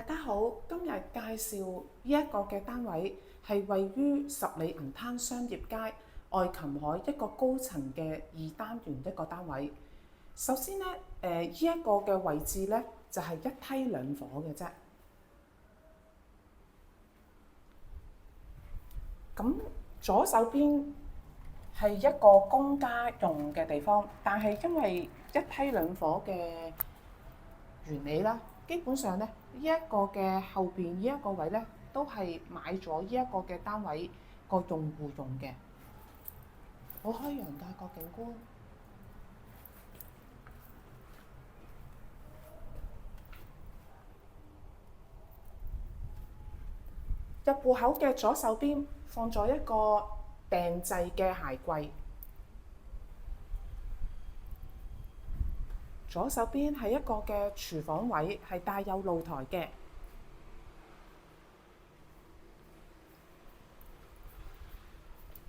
家好，今日介紹呢一個嘅單位係位於十里銀灘商業街愛琴海一個高層嘅二單元一個單位。首先呢，呢一個嘅位置呢，就係一梯兩伙嘅啫。咁左手邊係一個公家用嘅地方，但係因為一梯兩伙嘅原理啦，基本上咧呢一個嘅後邊呢一個位咧，都係買咗呢一個嘅單位個用戶用嘅，好開揚㗎個景觀。入戶口嘅左手邊放咗一個訂製嘅鞋櫃，左手邊係一個嘅廚房位，係帶有露台嘅。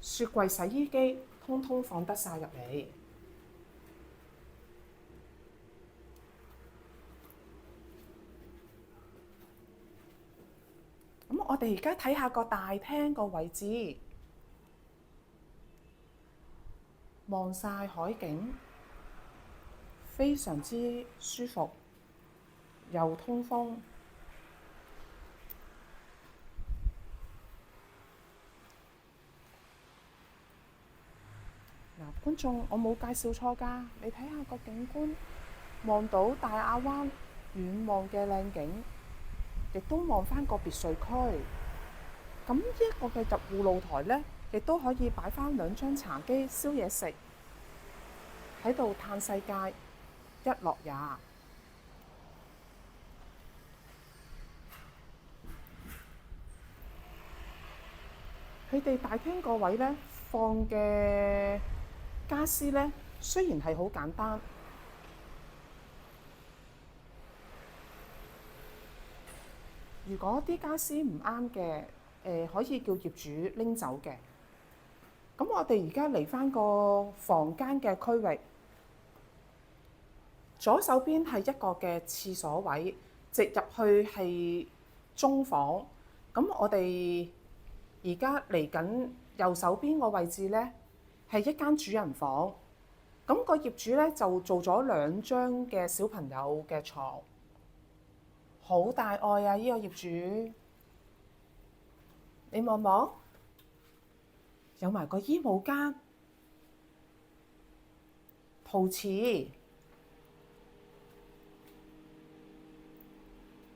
雪櫃、洗衣機通通放得晒入嚟。咁我哋而家睇下個大廳個位置，望晒海景，非常之舒服，又通風。嗱，觀眾，我冇介紹錯㗎，你睇下個景觀，望到大亞灣遠望嘅靚景，亦都望返個別墅區。咁呢一個嘅入戶露台呢，亦都可以擺返兩張茶几燒嘢食，喺度嘆世界，一樂也。佢哋大廳個位呢，放嘅家私呢，雖然係好簡單，如果啲家私唔啱嘅，可以叫業主拎走嘅。咁我哋而家嚟返個房間嘅區域，左手邊係一個嘅廁所位，直入去係中房。咁我哋而家嚟緊右手邊個位置呢，係一間主人房。咁個業主呢，就做咗兩張嘅小朋友嘅床，好大愛啊！呢個業主，你望望，有埋個衣帽間、陶瓷。